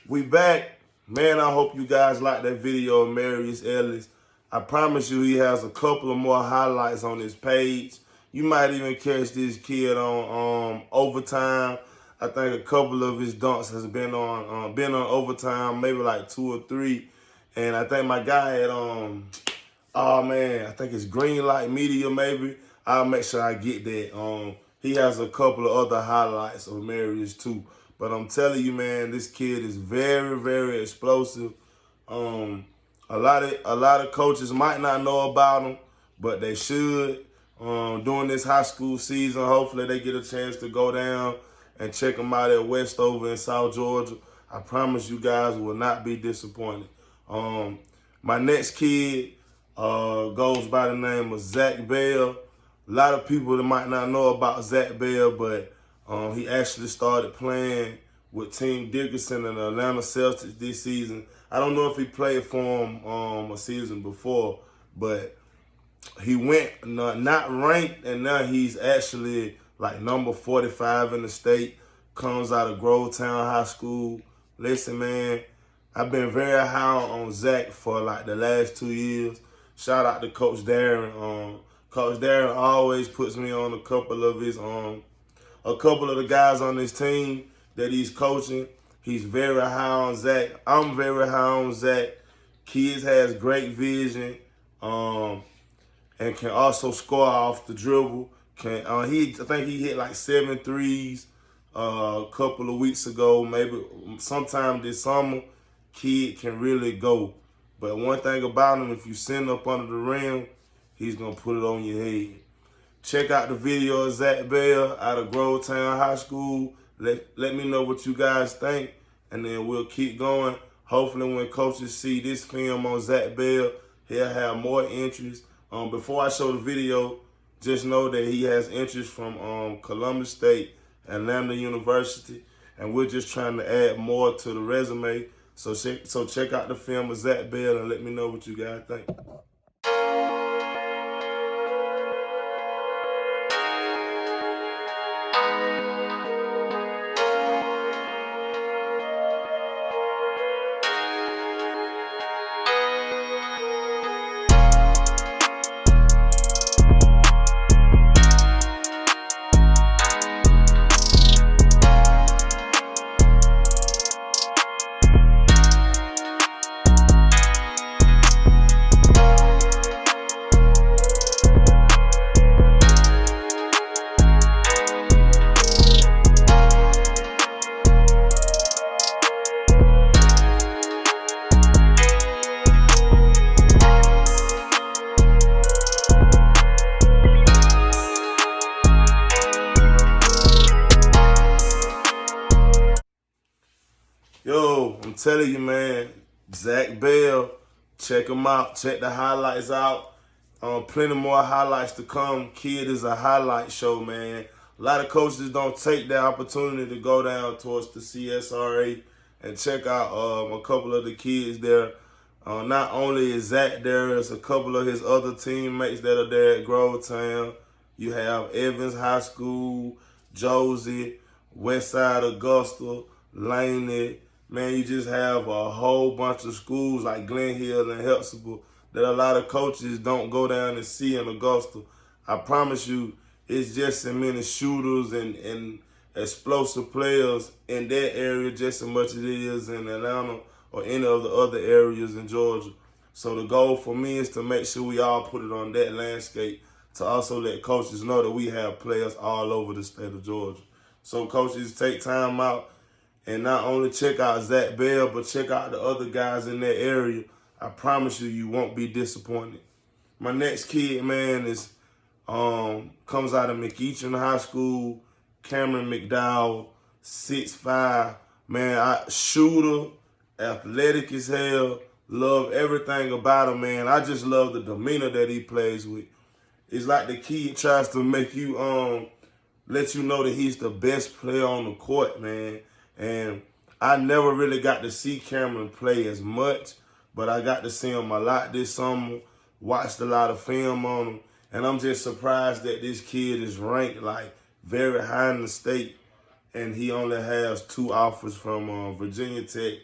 We back. Man, I hope you guys like that video of Marius Ellis. I promise you he has a couple of more highlights on his page. You might even catch this kid on overtime. I think a couple of his dunks has been on overtime, maybe like 2 or 3. And I think my guy had oh man, I think it's Green Light Media maybe. I'll make sure I get that. He has a couple of other highlights of Marius too. But I'm telling you, man, this kid is very, very explosive. A lot of coaches might not know about him, but they should. During this high school season, hopefully they get a chance to go down and check him out at Westover in South Georgia. I promise you guys will not be disappointed. My next kid goes by the name of Zach Bell. A lot of people that might not know about Zach Bell, but he actually started playing with Team Dickerson and the Atlanta Celtics this season. I don't know if he played for him a season before, but he went not ranked, and now he's actually like number 45 in the state. Comes out of Grovetown High School. Listen, man, I've been very high on Zach for like the last 2 years. Shout out to Coach Darren. Coach Darren always puts me on a couple of the guys on this team that he's coaching. He's very high on Zach. I'm very high on Zach. Kids has great vision, and can also score off the dribble. I think he hit like 7 threes a couple of weeks ago, maybe sometime this summer. Kid can really go. But one thing about him, if you send up under the rim, he's gonna put it on your head. Check out the video of Zach Bell out of Grovetown High School. Let me know what you guys think, and then we'll keep going. Hopefully when coaches see this film on Zach Bell, he'll have more interest. Before I show the video, just know that he has interest from Columbus State, Atlanta University, and we're just trying to add more to the resume. So check out the film of Zach Bell and let me know what you guys think. Yo, I'm telling you, man, Zach Bell, check him out. Check the highlights out. Plenty more highlights to come. Kid is a highlight show, man. A lot of coaches don't take the opportunity to go down towards the CSRA and check out a couple of the kids there. Not only is Zach there, there's a couple of his other teammates that are there at Grovetown. You have Evans High School, Josie, Westside Augusta, Laney. Man, you just have a whole bunch of schools like Glen Hill and Hepzibah that a lot of coaches don't go down and see in Augusta. I promise you, it's just as many shooters and explosive players in that area just as much as it is in Atlanta or any of the other areas in Georgia. So the goal for me is to make sure we all put it on that landscape to also let coaches know that we have players all over the state of Georgia. So coaches, take time out And not only check out Zach Bell, but check out the other guys in that area. I promise you, you won't be disappointed. My next kid, man, is comes out of McEachern High School, Cameron McDowell, 6'5". Man, shooter, athletic as hell, love everything about him, man. I just love the demeanor that he plays with. It's like the kid tries to make you let you know that he's the best player on the court, man. And I never really got to see Cameron play as much, but I got to see him a lot this summer, watched a lot of film on him, and I'm just surprised that this kid is ranked like very high in the state, and he only has 2 offers from Virginia Tech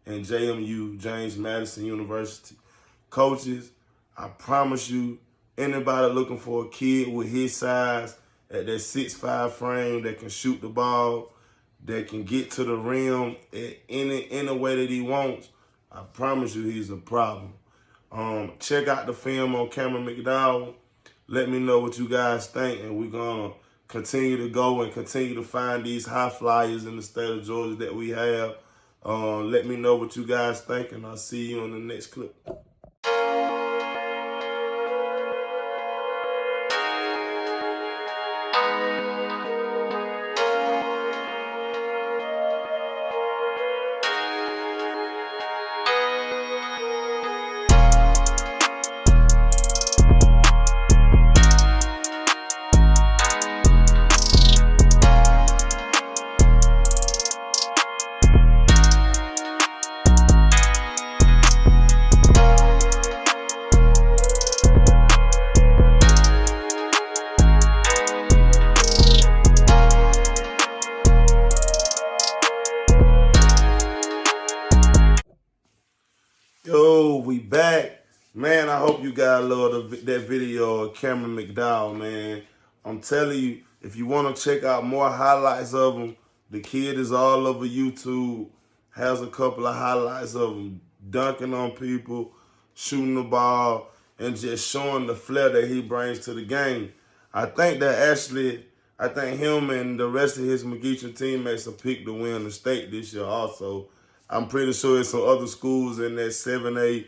and JMU, James Madison University. Coaches, I promise you, anybody looking for a kid with his size at that 6'5" frame that can shoot the ball, that can get to the rim in any way that he wants, I promise you he's a problem. Check out the film on Cameron McDowell. Let me know what you guys think, and we're going to continue to go and continue to find these high flyers in the state of Georgia that we have. Let me know what you guys think, and I'll see you on the next clip. Yo, we back. Man, I hope you guys love that video of Cameron McDowell, man. I'm telling you, if you want to check out more highlights of him, the kid is all over YouTube, has a couple of highlights of him dunking on people, shooting the ball, and just showing the flair that he brings to the game. I think him and the rest of his McEachern teammates will pick to win the state this year also. I'm pretty sure there's some other schools in that 7A,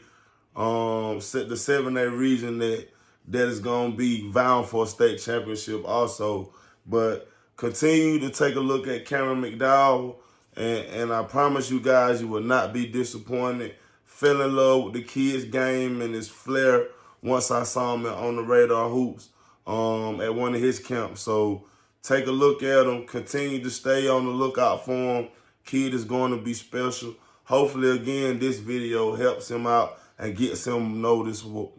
the 7A region that is going to be vying for a state championship also. But continue to take a look at Cameron McDowell, and I promise you guys you will not be disappointed. Fell in love with the kid's game and his flair once I saw him on the Radar Hoops at one of his camps. So take a look at him. Continue to stay on the lookout for him. Kid is going to be special. Hopefully, again, this video helps him out and gets him noticeable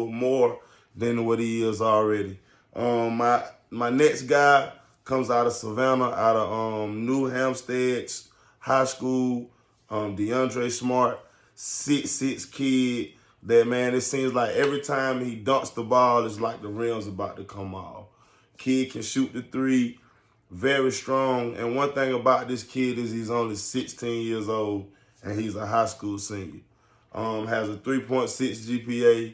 more than what he is already. My next guy comes out of Savannah, out of New Hampstead High School. DeAndre Smart, 6'6" kid. That, man, it seems like every time he dunks the ball, it's like the rim's about to come off. Kid can shoot the 3. Very strong. And one thing about this kid is he's only 16 years old and he's a high school senior. Has a 3.6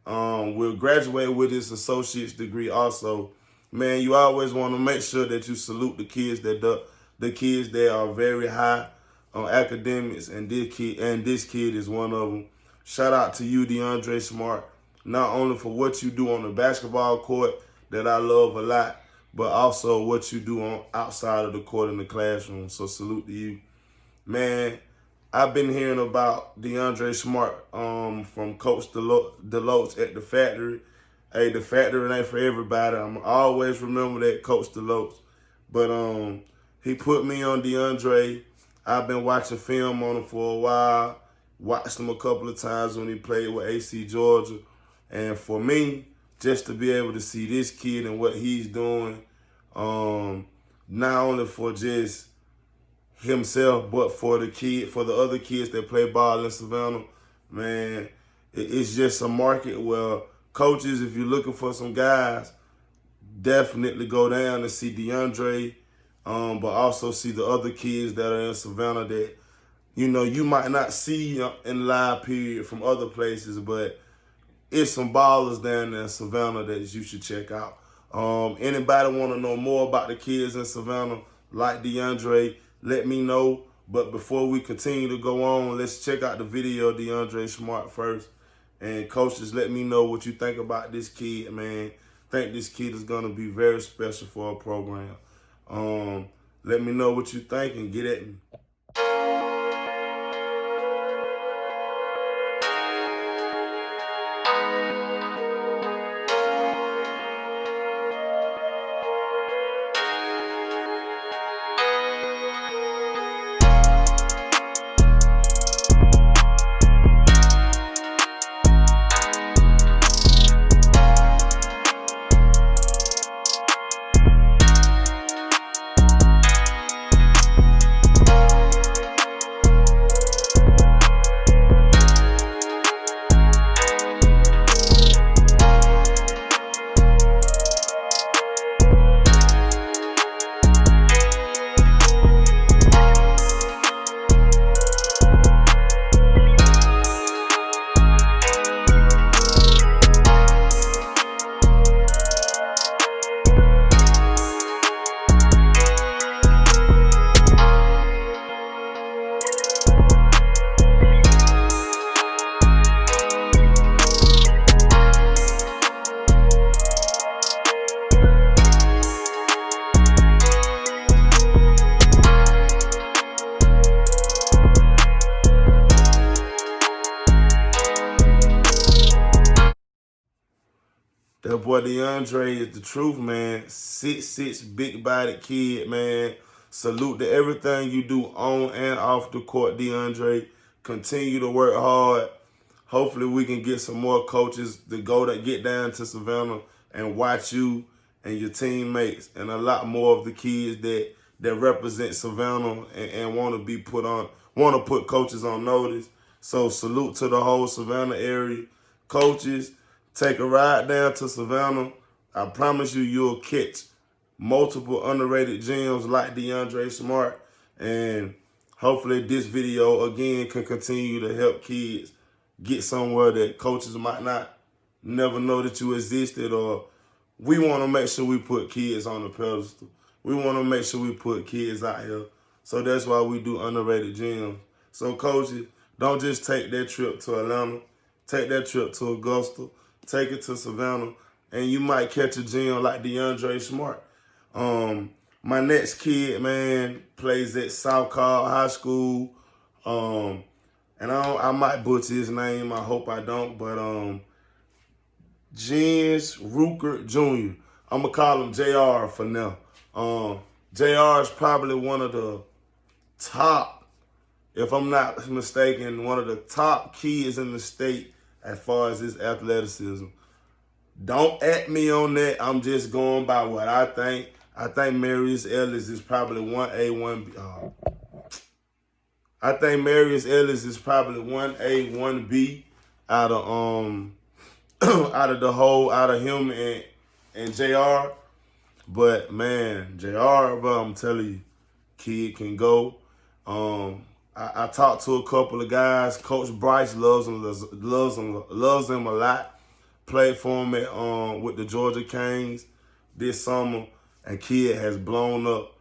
GPA. Will graduate with his associate's degree also. Man, you always want to make sure that you salute the kids that are very high on academics, and this kid is one of them. Shout out to you, DeAndre Smart, not only for what you do on the basketball court that I love a lot, but also what you do on outside of the court in the classroom. So salute to you. Man, I've been hearing about DeAndre Smart from Coach Deloach at the factory. Hey, the factory ain't for everybody. I'm always remember that, Coach Deloach. But he put me on DeAndre. I've been watching film on him for a while. Watched him a couple of times when he played with AC Georgia. And for me, just to be able to see this kid and what he's doing, not only for just himself, but for the other kids that play ball in Savannah, man, it's just a market where coaches, if you're looking for some guys, definitely go down and see DeAndre, but also see the other kids that are in Savannah that, you might not see in live period from other places, but it's some ballers down there in Savannah that you should check out. Anybody want to know more about the kids in Savannah, like DeAndre, let me know. But before we continue to go on, let's check out the video of DeAndre Smart first. And coaches, let me know what you think about this kid, man. Think this kid is gonna be very special for our program. Let me know what you think and get at me. That boy DeAndre is the truth, man. 6'6", big-bodied kid, man. Salute to everything you do on and off the court, DeAndre. Continue to work hard. Hopefully we can get some more coaches to get down to Savannah and watch you and your teammates and a lot more of the kids that represent Savannah and want to put coaches on notice. So salute to the whole Savannah area. Coaches, take a ride down to Savannah. I promise you, you'll catch multiple underrated gems like DeAndre Smart. And hopefully this video, again, can continue to help kids get somewhere that coaches might not never know that you existed. Or we want to make sure we put kids on the pedestal. We want to make sure we put kids out here. So that's why we do underrated gems. So coaches, don't just take that trip to Atlanta. Take that trip to Augusta. Take it to Savannah, and you might catch a gem like DeAndre Smart. My next kid, man, plays at South Cobb High School. And I might butcher his name. I hope I don't. But Jens Ruker Jr. I'm going to call him JR for now. JR is probably one of the top, if I'm not mistaken, one of the top kids in the state as far as his athleticism. Don't at me on that. I'm just going by what I think. I think Marius Ellis is probably 1A, 1B. I think Marius Ellis is probably 1A, 1B out of him and JR. But man, JR, bro, I'm telling you, kid can go. I talked to a couple of guys. Coach Bryce loves him a lot. Played for him with the Georgia Canes this summer, and kid has blown up.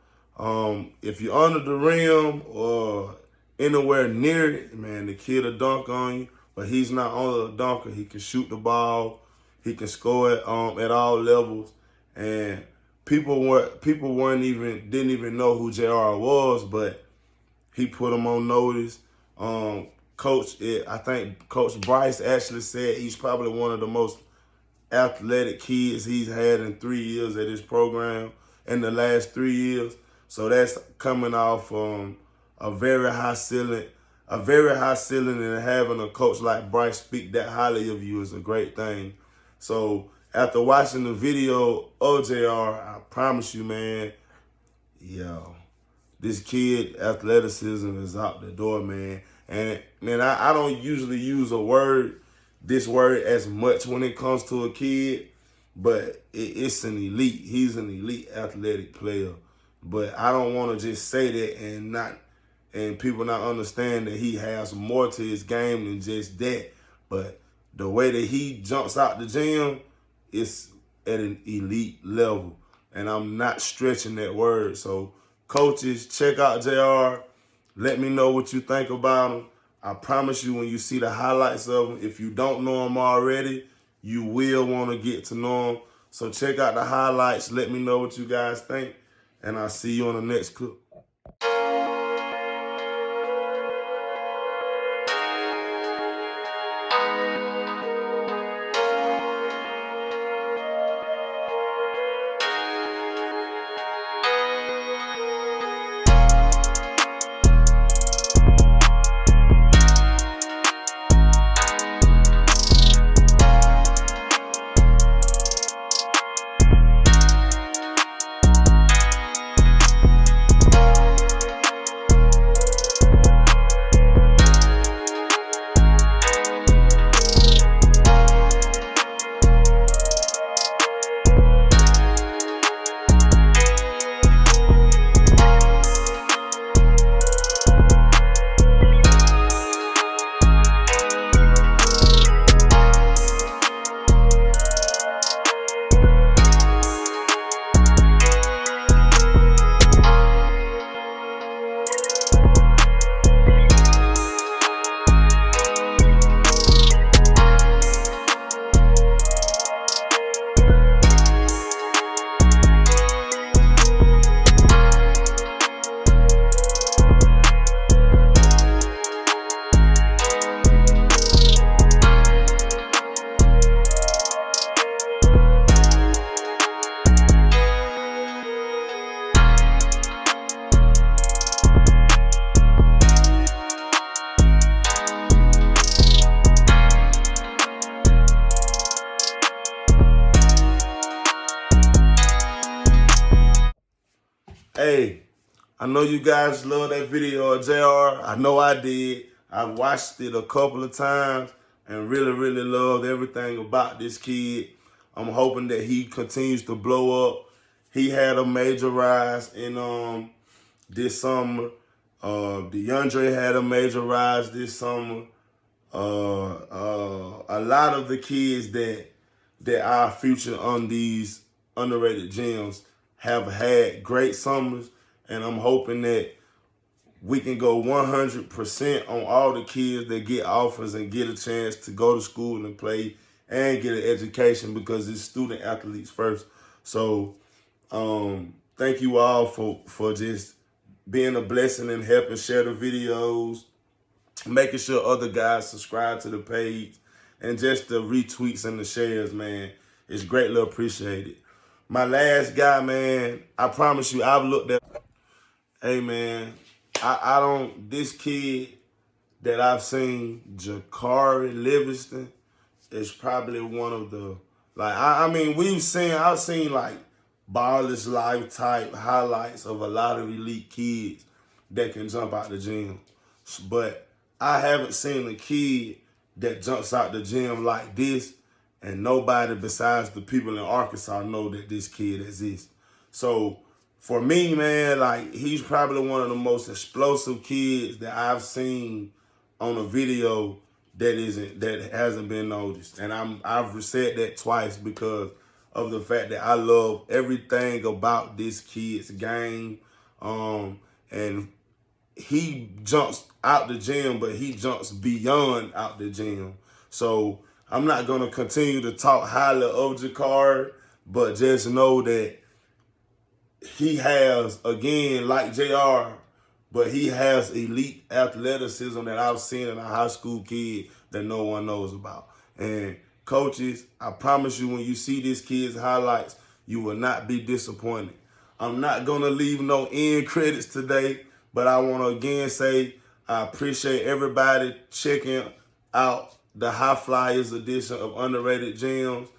If you're under the rim or anywhere near it, man, the kid will dunk on you. But he's not only a dunker; he can shoot the ball. He can score it at all levels. And people didn't even know who JR was, but he put him on notice. I think Coach Bryce actually said he's probably one of the most athletic kids he's had in 3 years at his program in the last 3 years. So that's coming off a very high ceiling, and having a coach like Bryce speak that highly of you is a great thing. So after watching the video of JR, I promise you, man, this kid athleticism is out the door, man. And man, I don't usually use this word as much when it comes to a kid, but it's an elite. He's an elite athletic player. But I don't want to just say that and people not understand that he has more to his game than just that. But the way that he jumps out the gym is at an elite level. And I'm not stretching that word. So Coaches, check out JR. Let me know what you think about him. I promise you, when you see the highlights of him, if you don't know him already, you will want to get to know him. So check out the highlights. Let me know what you guys think. And I'll see you on the next clip. Hey, I know you guys love that video of JR. I know I did. I watched it a couple of times and really loved everything about this kid. I'm hoping that he continues to blow up. He had a major rise in this summer. DeAndre had a major rise this summer. A lot of the kids that are featured on these underrated gems have had great summers, and I'm hoping that we can go 100% on all the kids that get offers and get a chance to go to school and play and get an education, because it's student athletes first. So thank you all for just being a blessing and helping share the videos, making sure other guys subscribe to the page, and just the retweets and the shares, man. It's greatly appreciated. My last guy, man, I promise you, I've looked at. Hey, man, I don't. This kid that I've seen, Jakari Livingston, is probably one of the, like, I mean, I've seen like Baller's Life type highlights of a lot of elite kids that can jump out the gym. But I haven't seen a kid that jumps out the gym like this, and nobody besides the people in Arkansas know that this kid exists. So for me, man, like, he's probably one of the most explosive kids that I've seen on a video that hasn't been noticed. And I've said that twice because of the fact that I love everything about this kid's game. And he jumps out the gym, but he jumps beyond out the gym. So I'm not going to continue to talk highly of Jakari, but just know that he has, again, like JR, but he has elite athleticism that I've seen in a high school kid that no one knows about. And coaches, I promise you, when you see this kid's highlights, you will not be disappointed. I'm not going to leave no end credits today, but I want to again say I appreciate everybody checking out the High Flyers edition of Underrated Gems.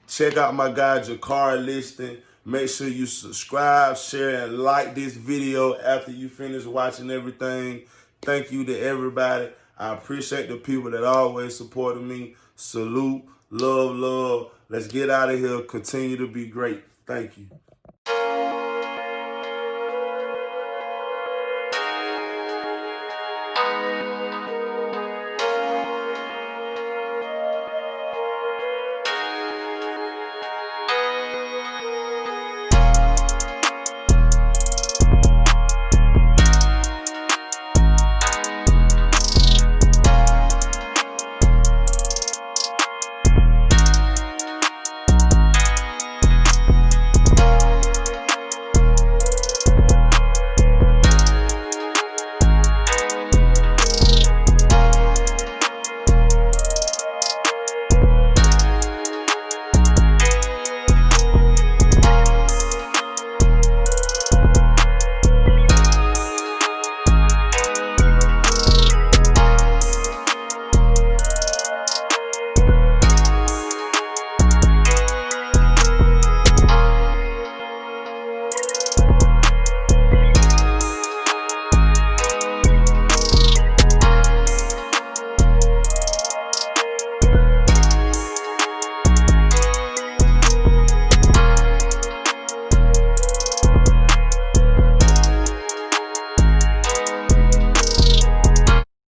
Check out my guy Jakari Livingston. Make sure you subscribe, share, and like this video after you finish watching everything. Thank you to everybody. I appreciate the people that always supported me. Salute, love. Let's get out of here. Continue to be great. Thank you.